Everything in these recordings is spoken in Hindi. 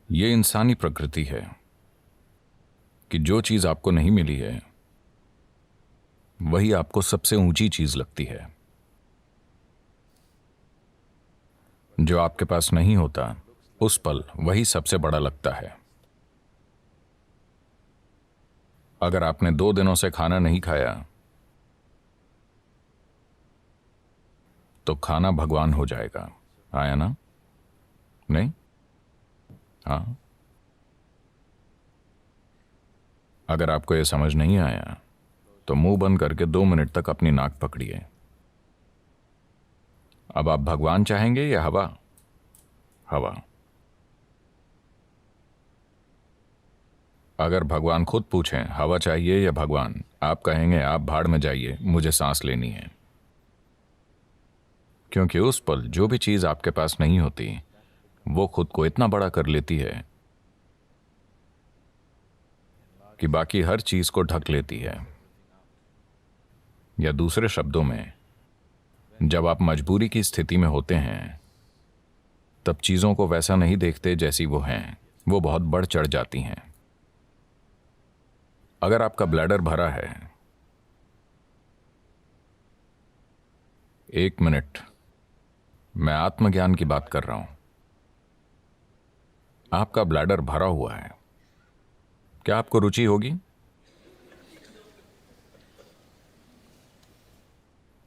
ये इंसानी प्रकृति है कि जो चीज आपको नहीं मिली है वही आपको सबसे ऊंची चीज लगती है। जो आपके पास नहीं होता उस पल वही सबसे बड़ा लगता है। अगर आपने 2 दिनों से खाना नहीं खाया तो खाना भगवान हो जाएगा। आया ना? नहीं? हाँ। अगर आपको यह समझ नहीं आया तो मुंह बंद करके 2 मिनट तक अपनी नाक पकड़िए। अब आप भगवान चाहेंगे या हवा? हवा। अगर भगवान खुद पूछें हवा चाहिए या भगवान, आप कहेंगे आप भाड़ में जाइए, मुझे सांस लेनी है। क्योंकि उस पल जो भी चीज आपके पास नहीं होती वो खुद को इतना बड़ा कर लेती है कि बाकी हर चीज को ढक लेती है। या दूसरे शब्दों में, जब आप मजबूरी की स्थिति में होते हैं तब चीजों को वैसा नहीं देखते जैसी वो हैं, वो बहुत बढ़ चढ़ जाती हैं। अगर आपका ब्लैडर भरा है, 1 मिनट, मैं आत्मज्ञान की बात कर रहा हूं। आपका ब्लैडर भरा हुआ है, क्या आपको रुचि होगी?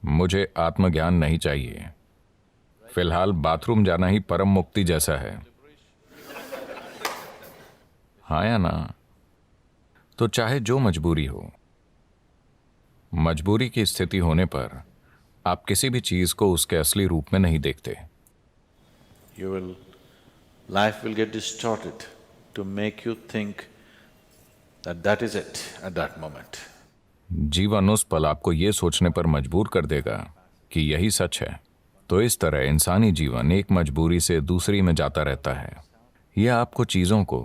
मुझे आत्मज्ञान नहीं चाहिए। फिलहाल बाथरूम जाना ही परम मुक्ति जैसा है। हाँ या ना? तो चाहे जो मजबूरी हो, मजबूरी की स्थिति होने पर आप किसी भी चीज को उसके असली रूप में नहीं देखते। Life will get distorted to make you think that that is it at that moment. जीवन उस पल आपको ये सोचने पर मजबूर कर देगा कि यही सच है। तो इस तरह इंसानी जीवन एक मजबूरी से दूसरी में जाता रहता है। यह आपको चीजों को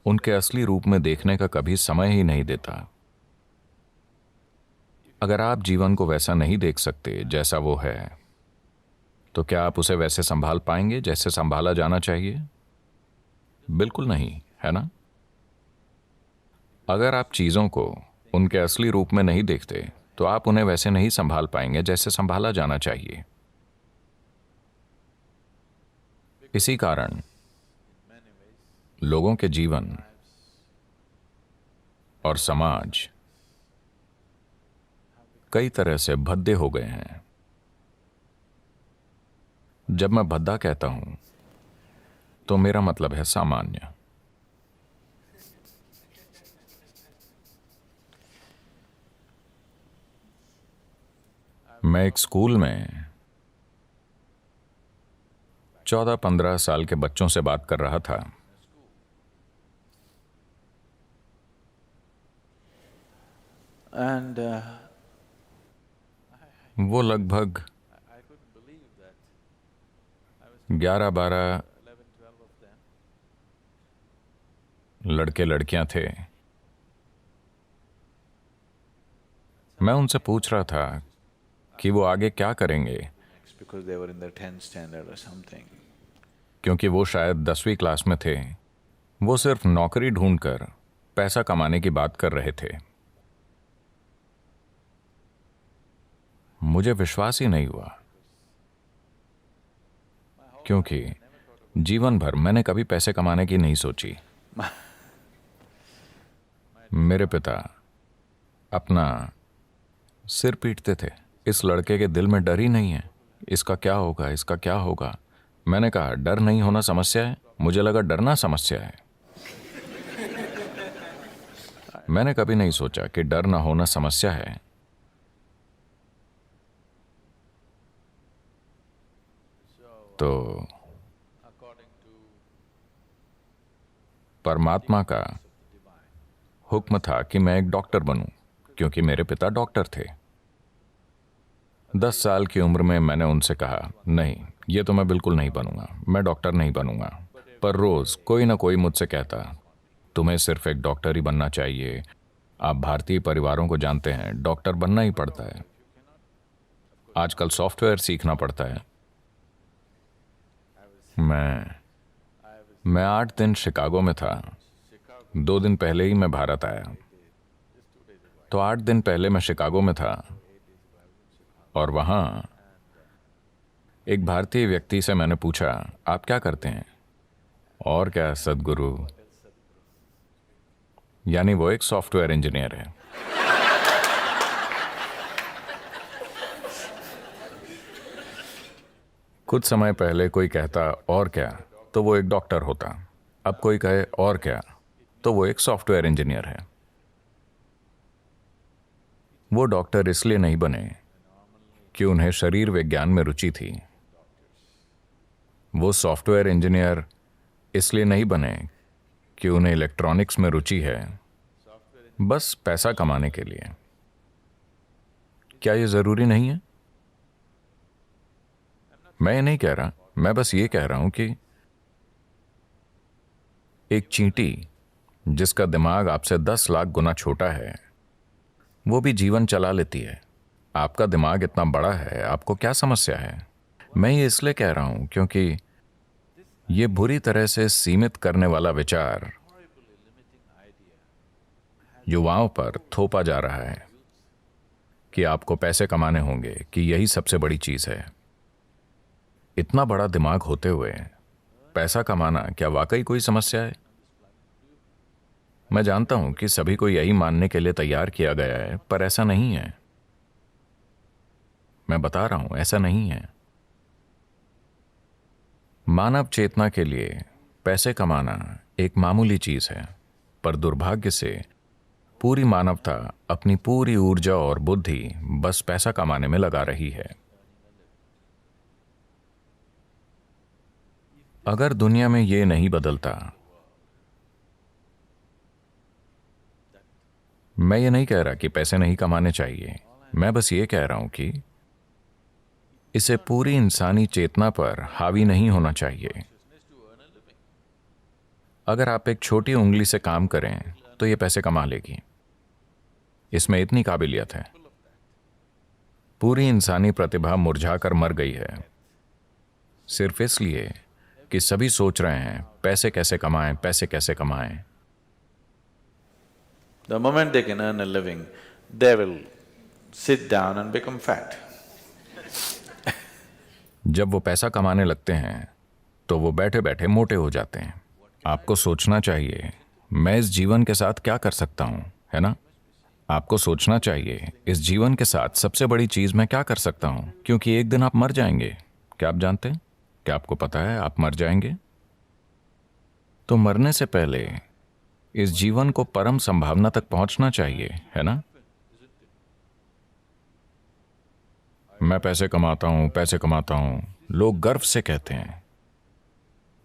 उनके असली रूप में देखने का कभी समय ही नहीं देता। अगर आप जीवन को वैसा नहीं देख सकते जैसा वो है, तो क्या आप उसे वैसे संभाल पाएंगे जैसे संभाला जाना चाहिए? बिल्कुल नहीं, है ना? अगर आप चीजों को उनके असली रूप में नहीं देखते तो आप उन्हें वैसे नहीं संभाल पाएंगे जैसे संभाला जाना चाहिए। इसी कारण लोगों के जीवन और समाज कई तरह से भद्दे हो गए हैं। जब मैं भद्दा कहता हूं तो मेरा मतलब है सामान्य। मैं एक स्कूल में 14-15 साल के बच्चों से बात कर रहा था। And वो लगभग 11-12 लड़के लड़कियां थे। मैं उनसे पूछ रहा था कि वो आगे क्या करेंगे, because they were in the 10th standard or something. क्योंकि वो शायद 10वीं क्लास में थे। वो सिर्फ नौकरी ढूंढकर पैसा कमाने की बात कर रहे थे। मुझे विश्वास ही नहीं हुआ, क्योंकि जीवन भर मैंने कभी पैसे कमाने की नहीं सोची। मेरे पिता अपना सिर पीटते थे, इस लड़के के दिल में डर ही नहीं है, इसका क्या होगा, इसका क्या होगा। मैंने कहा डर नहीं होना समस्या है? मुझे लगा डरना समस्या है। मैंने कभी नहीं सोचा कि डर ना होना समस्या है। तो परमात्मा का हुक्म था कि मैं एक डॉक्टर बनूं, क्योंकि मेरे पिता डॉक्टर थे। 10 साल की उम्र में मैंने उनसे कहा नहीं, ये तो मैं बिल्कुल नहीं बनूंगा, मैं डॉक्टर नहीं बनूंगा। पर रोज कोई ना कोई मुझसे कहता तुम्हें सिर्फ एक डॉक्टर ही बनना चाहिए। आप भारतीय परिवारों को जानते हैं, डॉक्टर बनना ही पड़ता है। आजकल सॉफ्टवेयर सीखना पड़ता है। मैं मैं 8 दिन शिकागो में था। 2 दिन पहले ही मैं भारत आया। तो 8 दिन पहले मैं शिकागो में था और वहां एक भारतीय व्यक्ति से मैंने पूछा, आप क्या करते हैं? और क्या सदगुरु, यानी वो एक सॉफ्टवेयर इंजीनियर है। कुछ समय पहले कोई कहता और क्या, तो वो एक डॉक्टर होता। अब कोई कहे और क्या, तो वो एक सॉफ्टवेयर इंजीनियर है। वो डॉक्टर इसलिए नहीं बने कि उन्हें शरीर विज्ञान में रुचि थी। वो सॉफ्टवेयर इंजीनियर इसलिए नहीं बने कि उन्हें इलेक्ट्रॉनिक्स में रुचि है, बस पैसा कमाने के लिए। क्या ये जरूरी नहीं है? मैं ये नहीं कह रहा, मैं बस ये कह रहा हूं कि एक चींटी जिसका दिमाग आपसे 10 लाख गुना छोटा है, वो भी जीवन चला लेती है। आपका दिमाग इतना बड़ा है, आपको क्या समस्या है? मैं ये इसलिए कह रहा हूं क्योंकि ये बुरी तरह से सीमित करने वाला विचार युवाओं पर थोपा जा रहा है कि आपको पैसे कमाने होंगे, कि यही सबसे बड़ी चीज है। इतना बड़ा दिमाग होते हुए पैसा कमाना क्या वाकई कोई समस्या है? मैं जानता हूं कि सभी को यही मानने के लिए तैयार किया गया है, पर ऐसा नहीं है। मैं बता रहा हूं, ऐसा नहीं है। मानव चेतना के लिए पैसे कमाना एक मामूली चीज है, पर दुर्भाग्य से पूरी मानवता अपनी पूरी ऊर्जा और बुद्धि बस पैसा कमाने में लगा रही है। अगर दुनिया में ये नहीं बदलता, मैं ये नहीं कह रहा कि पैसे नहीं कमाने चाहिए, मैं बस ये कह रहा हूं कि इसे पूरी इंसानी चेतना पर हावी नहीं होना चाहिए। अगर आप एक छोटी उंगली से काम करें तो ये पैसे कमा लेगी, इसमें इतनी काबिलियत है। पूरी इंसानी प्रतिभा मुरझाकर मर गई है, सिर्फ इसलिए कि सभी सोच रहे हैं पैसे कैसे कमाएं, पैसे कैसे कमाएं। The moment they can earn a living, they will sit down and become fat. जब वो पैसा कमाने लगते हैं तो वो बैठे बैठे मोटे हो जाते हैं। आपको सोचना चाहिए, मैं इस जीवन के साथ क्या कर सकता हूं, है ना? आपको सोचना चाहिए, इस जीवन के साथ सबसे बड़ी चीज मैं क्या कर सकता हूं, क्योंकि एक दिन आप मर जाएंगे। क्या आप जानते हैं? क्या आपको पता है आप मर जाएंगे? तो मरने से पहले इस जीवन को परम संभावना तक पहुंचना चाहिए, है ना? मैं पैसे कमाता हूं, पैसे कमाता हूं, लोग गर्व से कहते हैं।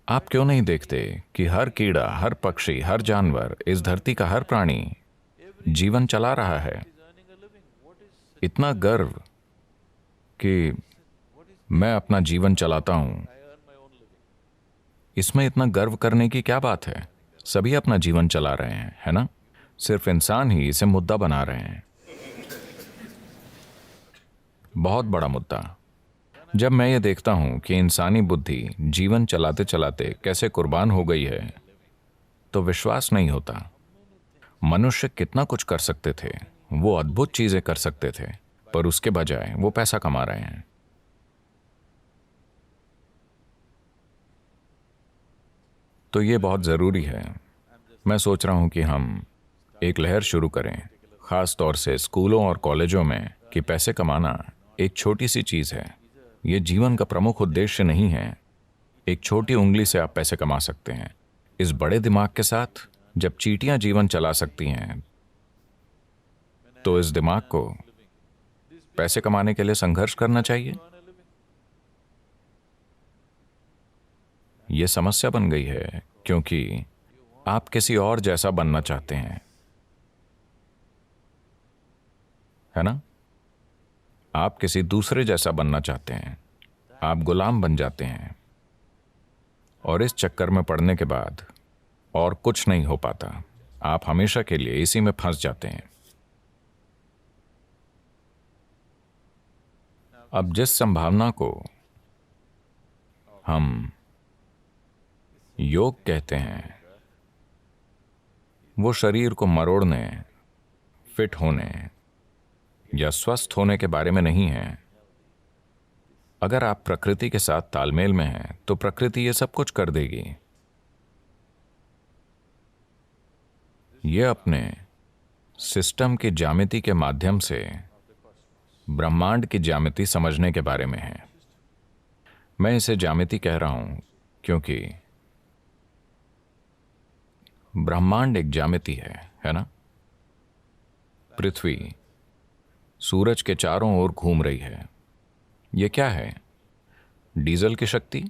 आप क्यों नहीं देखते कि हर कीड़ा, हर पक्षी, हर जानवर, इस धरती का हर प्राणी जीवन चला रहा है? इतना गर्व कि मैं अपना जीवन चलाता हूं, इसमें इतना गर्व करने की क्या बात है? सभी अपना जीवन चला रहे हैं, है ना? सिर्फ इंसान ही इसे मुद्दा बना रहे हैं। बहुत बड़ा मुद्दा। जब मैं ये देखता हूं कि इंसानी बुद्धि जीवन चलाते चलाते कैसे कुर्बान हो गई है, तो विश्वास नहीं होता। मनुष्य कितना कुछ कर सकते थे, वो अद्भुत चीजें कर सकते थे, पर उसके बजाय वो पैसा कमा रहे हैं। तो ये बहुत जरूरी है। मैं सोच रहा हूं कि हम एक लहर शुरू करें, खास तौर से स्कूलों और कॉलेजों में, कि पैसे कमाना एक छोटी सी चीज है। ये जीवन का प्रमुख उद्देश्य नहीं है। एक छोटी उंगली से आप पैसे कमा सकते हैं। इस बड़े दिमाग के साथ जब चींटियां जीवन चला सकती हैं, तो इस दिमाग को पैसे कमाने के लिए संघर्ष करना चाहिए। यह समस्या बन गई है क्योंकि आप किसी और जैसा बनना चाहते हैं, है ना? आप किसी दूसरे जैसा बनना चाहते हैं। आप गुलाम बन जाते हैं और इस चक्कर में पड़ने के बाद और कुछ नहीं हो पाता। आप हमेशा के लिए इसी में फंस जाते हैं। अब जिस संभावना को हम योग कहते हैं वो शरीर को मरोड़ने, फिट होने या स्वस्थ होने के बारे में नहीं है। अगर आप प्रकृति के साथ तालमेल में हैं तो प्रकृति ये सब कुछ कर देगी। ये अपने सिस्टम की ज्यामिति के माध्यम से ब्रह्मांड की ज्यामिति समझने के बारे में है। मैं इसे ज्यामिति कह रहा हूं क्योंकि ब्रह्मांड एक ज्यामिति है ना? पृथ्वी सूरज के चारों ओर घूम रही है। यह क्या है? डीजल की शक्ति?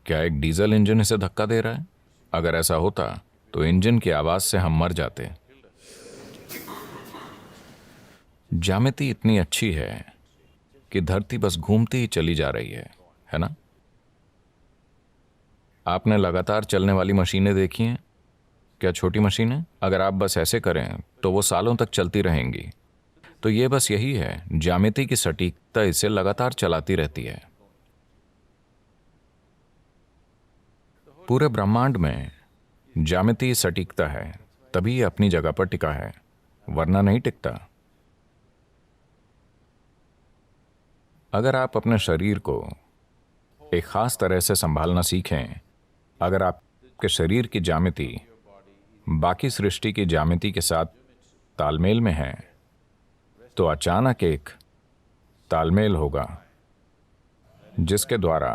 क्या एक डीजल इंजन इसे धक्का दे रहा है? अगर ऐसा होता तो इंजन की आवाज से हम मर जाते। ज्यामिति इतनी अच्छी है कि धरती बस घूमती ही चली जा रही है ना? आपने लगातार चलने वाली मशीनें देखी हैं? क्या छोटी मशीनें? अगर आप बस ऐसे करें तो वो सालों तक चलती रहेंगी। तो ये बस यही है, ज्यामिति की सटीकता इसे लगातार चलाती रहती है। पूरे ब्रह्मांड में ज्यामिति सटीकता है, तभी ये अपनी जगह पर टिका है, वरना नहीं टिकता। अगर आप अपने शरीर को एक खास तरह से संभालना सीखें, अगर आपके शरीर की ज्यामिति बाकी सृष्टि की ज्यामिति के साथ तालमेल में है, तो अचानक एक तालमेल होगा जिसके द्वारा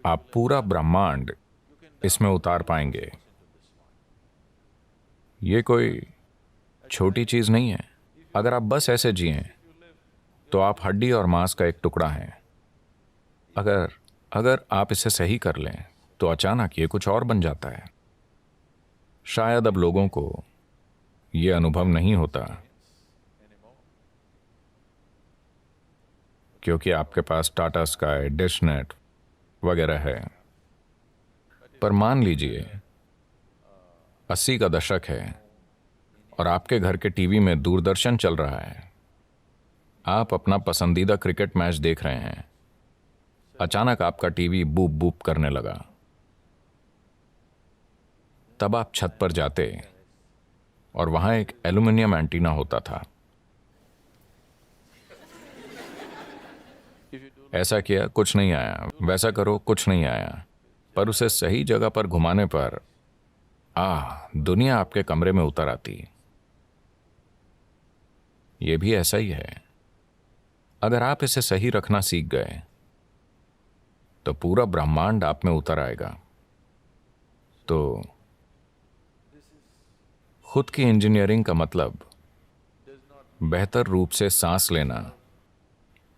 आप पूरा ब्रह्मांड इसमें उतार पाएंगे। ये कोई छोटी चीज नहीं है। अगर आप बस ऐसे जिएं तो आप हड्डी और मांस का एक टुकड़ा हैं। अगर आप इसे सही कर लें तो अचानक ये कुछ और बन जाता है। शायद अब लोगों को ये अनुभव नहीं होता क्योंकि आपके पास टाटा स्काई, डिश नेट वगैरह है। पर मान लीजिए 80 का दशक है और आपके घर के टीवी में दूरदर्शन चल रहा है। आप अपना पसंदीदा क्रिकेट मैच देख रहे हैं। अचानक आपका टीवी बूप बूप करने लगा। तब आप छत पर जाते और वहां एक एल्युमिनियम एंटीना होता था। ऐसा किया, कुछ नहीं आया। वैसा करो, कुछ नहीं आया। पर उसे सही जगह पर घुमाने पर दुनिया आपके कमरे में उतर आती। यह भी ऐसा ही है। अगर आप इसे सही रखना सीख गए तो पूरा ब्रह्मांड आप में उतर आएगा। तो खुद की इंजीनियरिंग का मतलब बेहतर रूप से सांस लेना,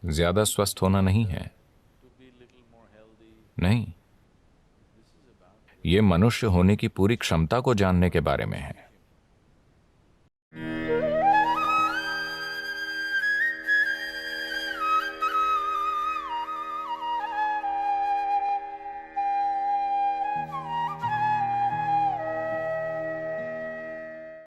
ज्यादा स्वस्थ होना नहीं है। नहीं, ये मनुष्य होने की पूरी क्षमता को जानने के बारे में है।